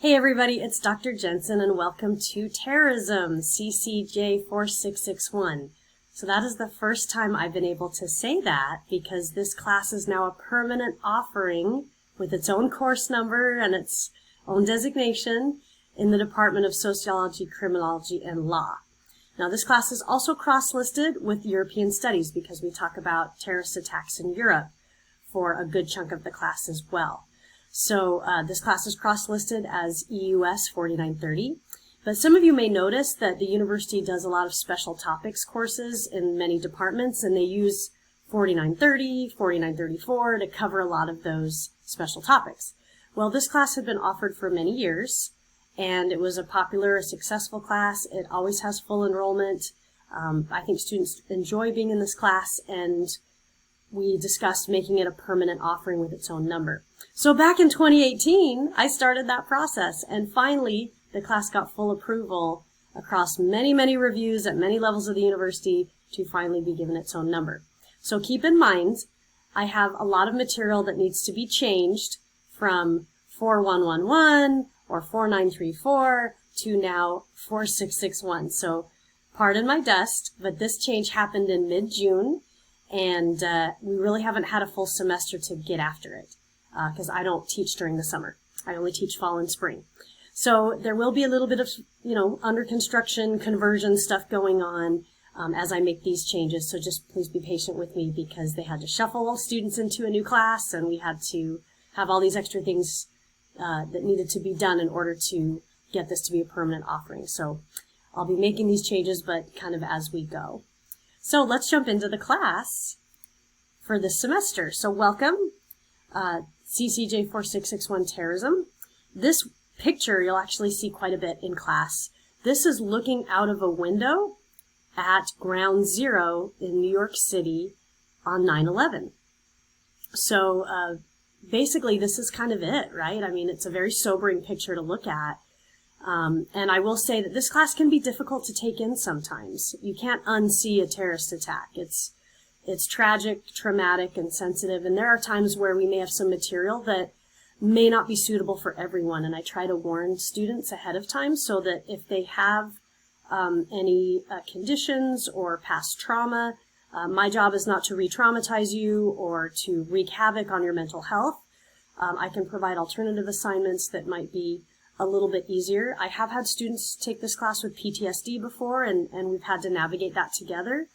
Hey everybody, it's Dr. Jensen and welcome to Terrorism, CCJ4661. So that is the first time I've been able to say that because this class is now a permanent offering with its own course number and its own designation in the Department of Sociology, Criminology, and Law. Now this class is also cross-listed with European Studies because we talk about terrorist attacks in Europe for a good chunk of the class as well. So this class is cross-listed as EUS4930, but some of you may notice that the university does a lot of special topics courses in many departments, and they use 4930, 4934 to cover a lot of those special topics. Well, this class had been offered for many years, and it was a popular, successful class. It always has full enrollment. I think students enjoy being in this class, and we discussed making it a permanent offering with its own number. So back in 2018, I started that process, and finally the class got full approval across many reviews at many levels of the university to finally be given its own number. So keep in mind, I have a lot of material that needs to be changed from 4111 or 4934 to now 4661. So pardon my dust, but this change happened in mid-June, and we really haven't had a full semester to get after it because I don't teach during the summer. I only teach fall and spring. So there will be a little bit of, under construction, conversion stuff going on as I make these changes. So just please be patient with me because they had to shuffle all students into a new class, and we had to have all these extra things that needed to be done in order to get this to be a permanent offering. So I'll be making these changes, but kind of as we go. So let's jump into the class for this semester. So welcome, CCJ4661 Terrorism. This picture you'll actually see quite a bit in class. This is looking out of a window at Ground Zero in New York City on 9/11. So basically this is kind of it, right? I mean, it's a very sobering picture to look at. And I will say that this class can be difficult to take in sometimes. You can't unsee a terrorist attack. It's tragic, traumatic, and sensitive, and there are times where we may have some material that may not be suitable for everyone, and I try to warn students ahead of time so that if they have any conditions or past trauma, my job is not to re-traumatize you or to wreak havoc on your mental health. I can provide alternative assignments that might be a little bit easier. I have had students take this class with PTSD before, and we've had to navigate that together.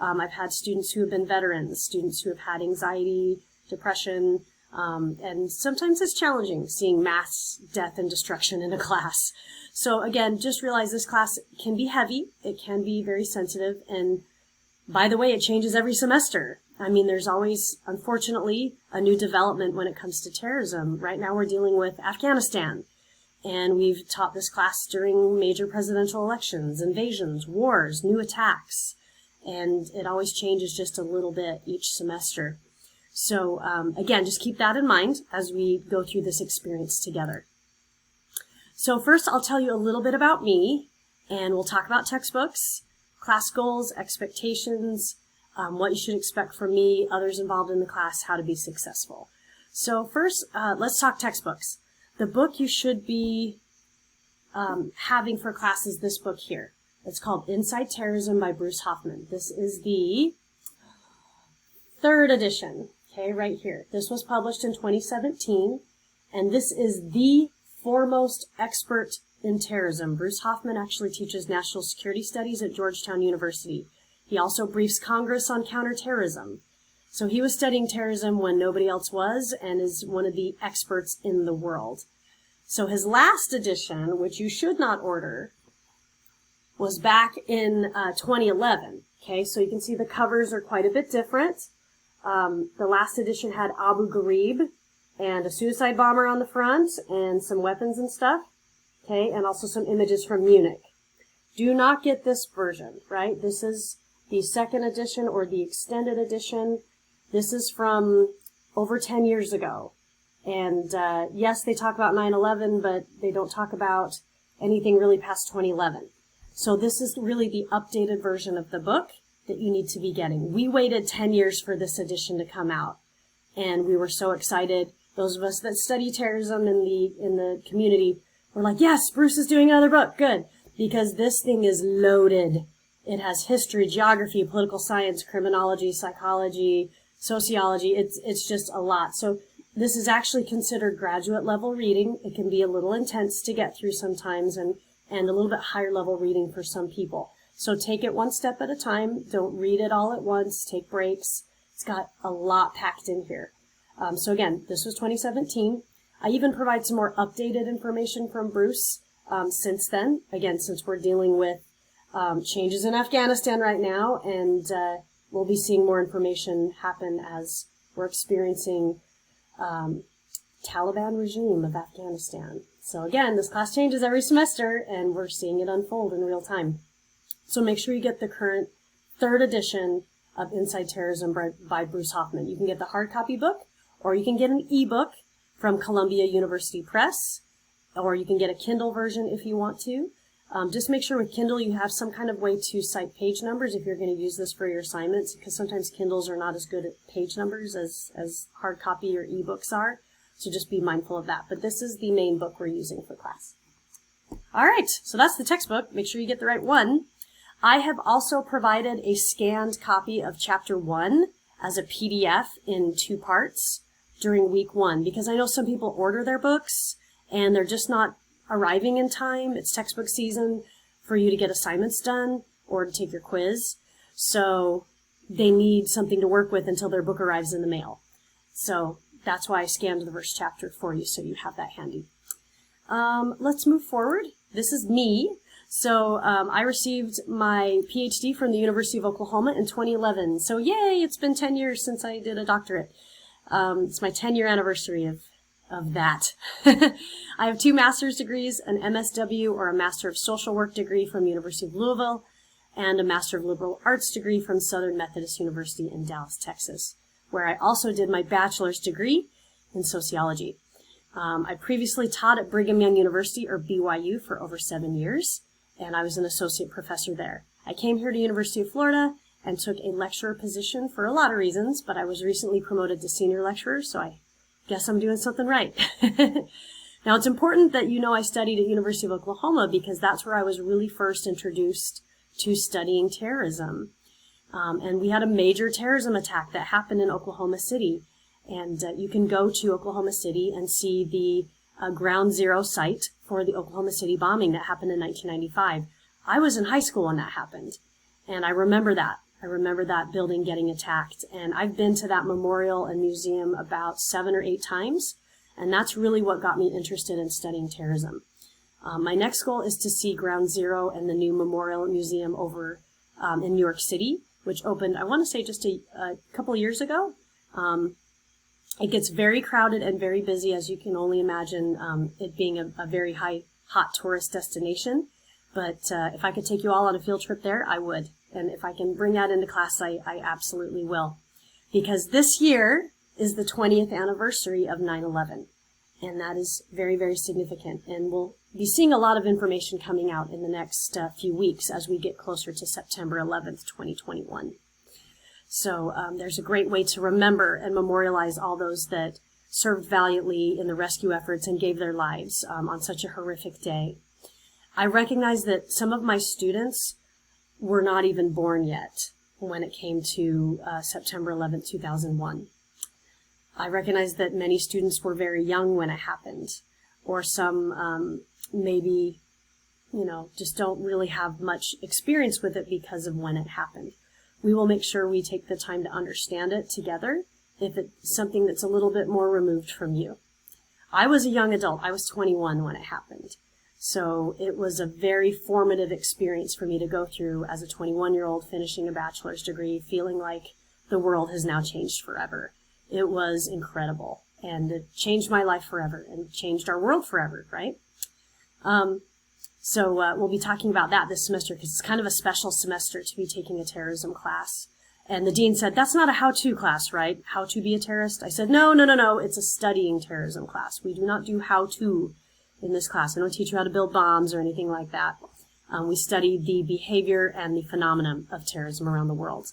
I've had students who have been veterans, students who have had anxiety, depression, and sometimes it's challenging seeing mass death and destruction in a class. So again, just realize this class can be heavy, it can be very sensitive, and by the way, it changes every semester. I mean, there's always, unfortunately, a new development when it comes to terrorism. Right now we're dealing with Afghanistan. And we've taught this class during major presidential elections, invasions, wars, new attacks. And it always changes just a little bit each semester. So again, just keep that in mind as we go through this experience together. So first I'll tell you a little bit about me, and we'll talk about textbooks, class goals, expectations, what you should expect from me, others involved in the class, how to be successful. So first, let's talk textbooks. The book you should be having for class is this book here. It's called Inside Terrorism by Bruce Hoffman. This is the 3rd edition, okay, right here. This was published in 2017, and this is the foremost expert in terrorism. Bruce Hoffman actually teaches national security studies at Georgetown University. He also briefs Congress on counterterrorism. So he was studying terrorism when nobody else was, and is one of the experts in the world. So his last edition, which you should not order, was back in 2011. Okay, so you can see the covers are quite a bit different. The last edition had Abu Ghraib and a suicide bomber on the front and some weapons and stuff. Okay, and also some images from Munich. Do not get this version, right? This is the 2nd edition or the extended edition. This is from over 10 years ago. And yes, they talk about 9/11, but they don't talk about anything really past 2011. So this is really the updated version of the book that you need to be getting. We waited 10 years for this edition to come out, and we were so excited. Those of us that study terrorism in the community We're like, yes, Bruce is doing another book. Good. Because this thing is loaded. It has history, geography, political science, criminology, psychology, sociology. It's just a lot. So this is actually considered graduate level reading. It can be a little intense to get through sometimes and a little bit higher level reading for some people. So take it one step at a time. Don't read it all at once. Take breaks. It's got a lot packed in here. So again, this was 2017. I even provide some more updated information from Bruce since then. Again, since we're dealing with changes in Afghanistan right now, and we'll be seeing more information happen as we're experiencing Taliban regime of Afghanistan. So again, this class changes every semester, and we're seeing it unfold in real time. So make sure you get the current 3rd edition of Inside Terrorism by Bruce Hoffman. You can get the hard copy book, or you can get an ebook from Columbia University Press, or you can get a Kindle version if you want to. Just make sure with Kindle you have some kind of way to cite page numbers if you're going to use this for your assignments, because sometimes Kindles are not as good at page numbers as hard copy or ebooks are. So just be mindful of that. But this is the main book we're using for class. All right, so that's the textbook. Make sure you get the right one. I have also provided a scanned copy of Chapter 1 as a PDF in 2 parts during week 1, because I know some people order their books and they're just not arriving in time. It's textbook season for you to get assignments done or to take your quiz. So they need something to work with until their book arrives in the mail. So that's why I scanned the first chapter for you, so you have that handy. Let's move forward. This is me. So I received my PhD from the University of Oklahoma in 2011. So yay, it's been 10 years since I did a doctorate. It's my 10-year anniversary of that. I have 2 master's degrees, an MSW or a Master of Social Work degree from University of Louisville, and a Master of Liberal Arts degree from Southern Methodist University in Dallas, Texas, where I also did my bachelor's degree in sociology. I previously taught at Brigham Young University, or BYU, for over 7 years, and I was an associate professor there. I came here to University of Florida and took a lecturer position for a lot of reasons, but I was recently promoted to senior lecturer, so I guess I'm doing something right. Now, it's important that you know I studied at University of Oklahoma because that's where I was really first introduced to studying terrorism. And we had a major terrorism attack that happened in Oklahoma City. And you can go to Oklahoma City and see the ground zero site for the Oklahoma City bombing that happened in 1995. I was in high school when that happened, and I remember that. I remember that building getting attacked, and I've been to that memorial and museum about 7 or 8 times, and that's really what got me interested in studying terrorism. My next goal is to see Ground Zero and the new memorial museum over in New York City, which opened, I want to say, just a couple years ago. It gets very crowded and very busy, as you can only imagine, it being a very hot tourist destination. But if I could take you all on a field trip there, I would. And if I can bring that into class, I absolutely will. Because this year is the 20th anniversary of 9/11. And that is very, very significant. And we'll be seeing a lot of information coming out in the next few weeks as we get closer to September 11th, 2021. So there's a great way to remember and memorialize all those that served valiantly in the rescue efforts and gave their lives on such a horrific day. I recognize that some of my students were not even born yet when it came to September 11th, 2001. I recognize that many students were very young when it happened, or some maybe, just don't really have much experience with it because of when it happened. We will make sure we take the time to understand it together if it's something that's a little bit more removed from you. I was a young adult. I was 21 when it happened. So it was a very formative experience for me to go through as a 21-year-old finishing a bachelor's degree, feeling like the world has now changed forever. It was incredible, and it changed my life forever and changed our world forever, right? So we'll be talking about that this semester because it's kind of a special semester to be taking a terrorism class. And the dean said, that's not a how-to class, right? How to be a terrorist? I said, no, it's a studying terrorism class. We do not do how-to in this class. I don't teach you how to build bombs or anything like that. We study the behavior and the phenomenon of terrorism around the world.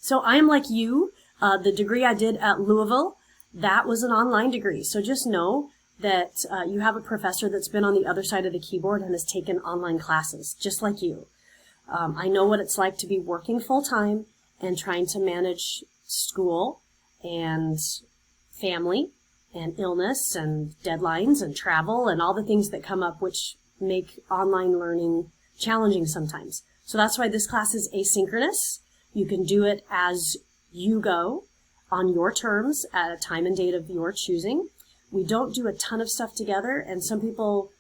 So I am like you. The degree I did at Louisville, that was an online degree. So just know that you have a professor that's been on the other side of the keyboard and has taken online classes, just like you. I know what it's like to be working full-time and trying to manage school and family and illness and deadlines and travel and all the things that come up which make online learning challenging sometimes. So that's why this class is asynchronous. You can do it as you go on your terms at a time and date of your choosing. We don't do a ton of stuff together, and some people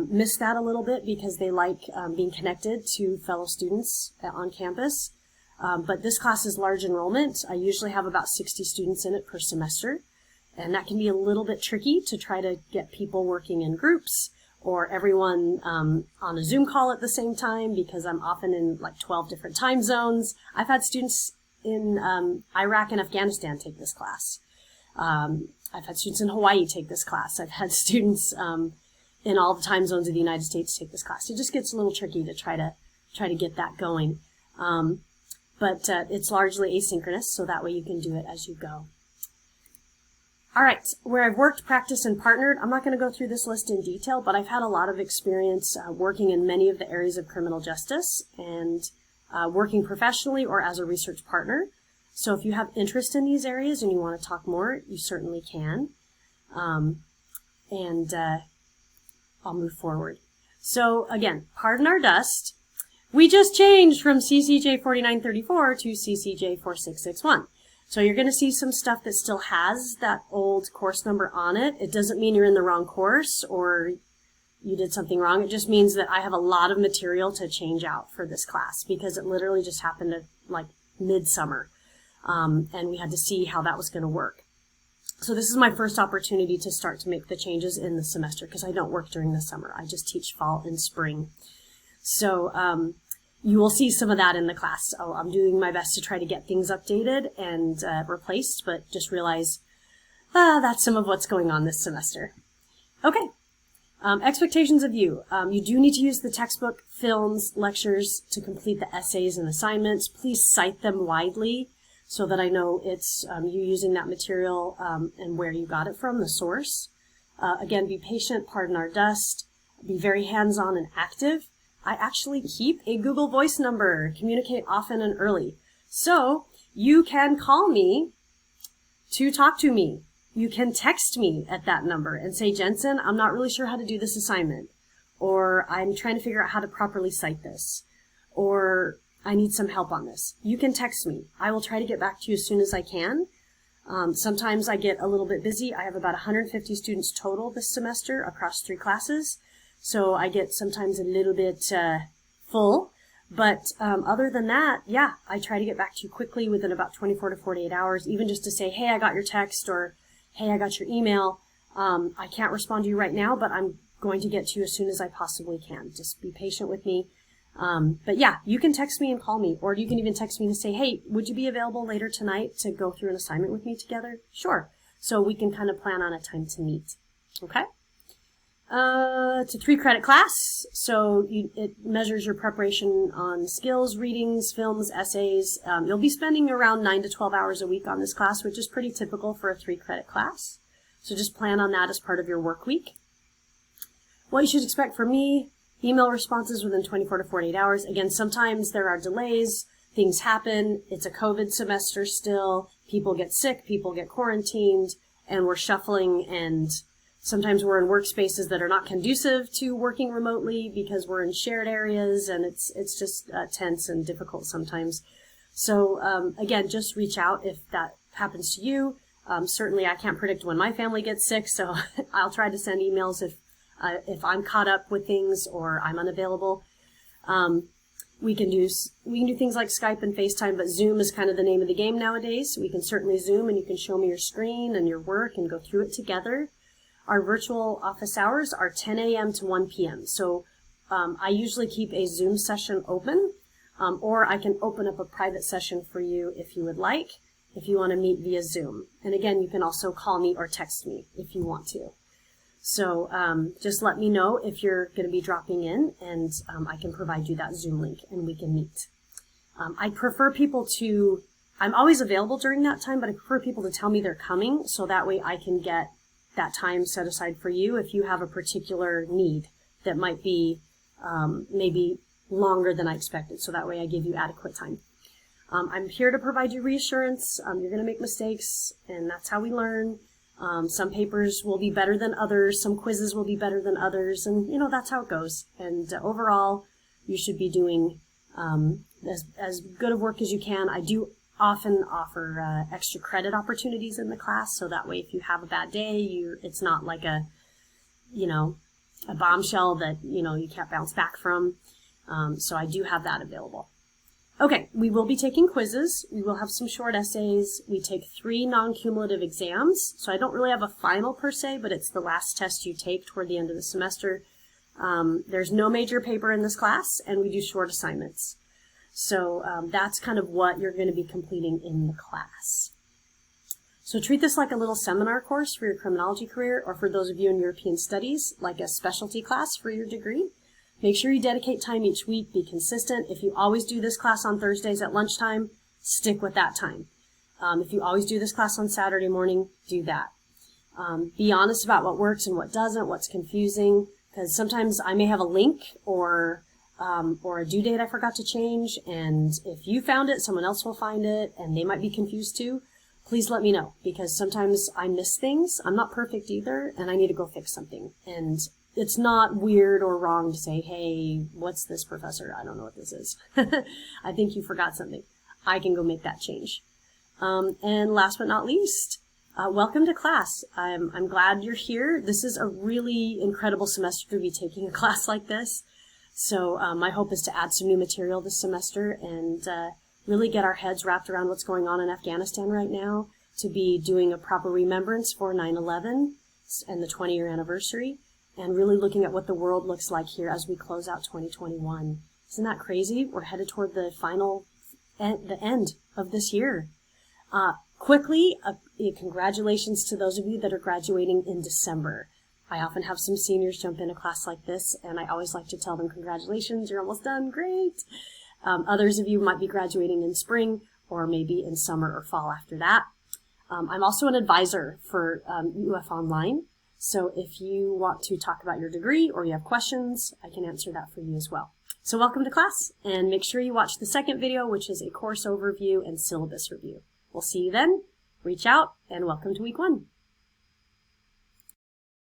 miss that a little bit because they like being connected to fellow students on campus. But this class is large enrollment. I usually have about 60 students in it per semester, and that can be a little bit tricky to try to get people working in groups or everyone on a Zoom call at the same time, because I'm often in like 12 different time zones. I've had students in Iraq and Afghanistan take this class. I've had students in Hawaii take this class. I've had students in all the time zones of the United States take this class. It just gets a little tricky to try to get that going. But it's largely asynchronous, so that way you can do it as you go. All right, where I've worked, practiced, and partnered, I'm not going to go through this list in detail, but I've had a lot of experience working in many of the areas of criminal justice and working professionally or as a research partner. So if you have interest in these areas and you want to talk more, you certainly can. I'll move forward. So again, pardon our dust. We just changed from CCJ4934 to CCJ4661. So you're going to see some stuff that still has that old course number on it. It doesn't mean you're in the wrong course or you did something wrong. It just means that I have a lot of material to change out for this class because it literally just happened at like midsummer. And we had to see how that was going to work. So this is my first opportunity to start to make the changes in the semester because I don't work during the summer. I just teach fall and spring. So you will see some of that in the class. So I'm doing my best to try to get things updated and replaced, but just realize that's some of what's going on this semester. Okay. Expectations of you. You do need to use the textbook, films, lectures to complete the essays and assignments. Please cite them widely so that I know it's you using that material and where you got it from, the source. Again, be patient, pardon our dust, be very hands-on and active. I actually keep a Google Voice number, communicate often and early. So you can call me to talk to me. You can text me at that number and say, Jensen, I'm not really sure how to do this assignment, or I'm trying to figure out how to properly cite this, or I need some help on this. You can text me. I will try to get back to you as soon as I can. Sometimes I get a little bit busy. I have about 150 students total this semester across 3 classes. So I get sometimes a little bit full. But other than that, yeah, I try to get back to you quickly within about 24 to 48 hours, even just to say, hey, I got your text, or hey, I got your email. I can't respond to you right now, but I'm going to get to you as soon as I possibly can. Just be patient with me. But yeah, you can text me and call me, or you can even text me to say, hey, would you be available later tonight to go through an assignment with me together? Sure. So we can kind of plan on a time to meet. Okay? It's a 3-credit class, so it measures your preparation on skills, readings, films, essays. You'll be spending around 9 to 12 hours a week on this class, which is pretty typical for a 3-credit class. So just plan on that as part of your work week. What you should expect from me: email responses within 24 to 48 hours. Again, sometimes there are delays, things happen, it's a COVID semester still, people get sick, people get quarantined, and we're shuffling, and sometimes we're in workspaces that are not conducive to working remotely because we're in shared areas, and it's just tense and difficult sometimes. So again, just reach out if that happens to you. Certainly I can't predict when my family gets sick, so I'll try to send emails if I'm caught up with things or I'm unavailable. We can do things like Skype and FaceTime, but Zoom is kind of the name of the game nowadays. We can certainly Zoom, and you can show me your screen and your work and go through it together. Our virtual office hours are 10 a.m. to 1 p.m. So I usually keep a Zoom session open, or I can open up a private session for you if you would like, if you want to meet via Zoom. And again, you can also call me or text me if you want to. So just let me know if you're going to be dropping in, and I can provide you that Zoom link and we can meet. I prefer people I'm always available during that time, but I prefer people to tell me they're coming so that way I can get that time set aside for you if you have a particular need that might be maybe longer than I expected. So that way I give you adequate time. I'm here to provide you reassurance. You're going to make mistakes, and that's how we learn. Some papers will be better than others. Some quizzes will be better than others. And, you know, that's how it goes. And overall, you should be doing as good of work as you can. I do often offer extra credit opportunities in the class. So that way, if you have a bad day, it's not like a bombshell that, you can't bounce back from. So I do have that available. Okay, we will be taking quizzes. We will have some short essays. We take 3 non-cumulative exams. So I don't really have a final per se, but it's the last test you take toward the end of the semester. There's no major paper in this class, and we do short assignments. So that's kind of what you're going to be completing in the class. So treat this like a little seminar course for your criminology career, or for those of you in European studies, like a specialty class for your degree. Make sure you dedicate time each week, be consistent. If you always do this class on Thursdays at lunchtime, stick with that time. If you always do this class on Saturday morning, do that. Be honest about what works and what doesn't, what's confusing, because sometimes I may have a link or a due date I forgot to change, and if you found it, someone else will find it, and they might be confused too. Please let me know, because sometimes I miss things. I'm not perfect either, and I need to go fix something. And it's not weird or wrong to say, hey, what's this, professor? I don't know what this is. I think you forgot something. I can go make that change. And last but not least, welcome to class. I'm glad you're here. This is a really incredible semester to be taking a class like this. So my hope is to add some new material this semester and really get our heads wrapped around what's going on in Afghanistan right now, to be doing a proper remembrance for 9/11 and the 20-year anniversary, and really looking at what the world looks like here as we close out 2021. Isn't that crazy? We're headed toward the end of this year. Quickly, congratulations to those of you that are graduating in December. I often have some seniors jump in a class like this, and I always like to tell them, congratulations, you're almost done, great. Others of you might be graduating in spring, or maybe in summer or fall after that. I'm also an advisor for UF Online. So if you want to talk about your degree or you have questions, I can answer that for you as well. So welcome to class, and make sure you watch the second video, which is a course overview and syllabus review. We'll see you then. Reach out, and welcome to week 1.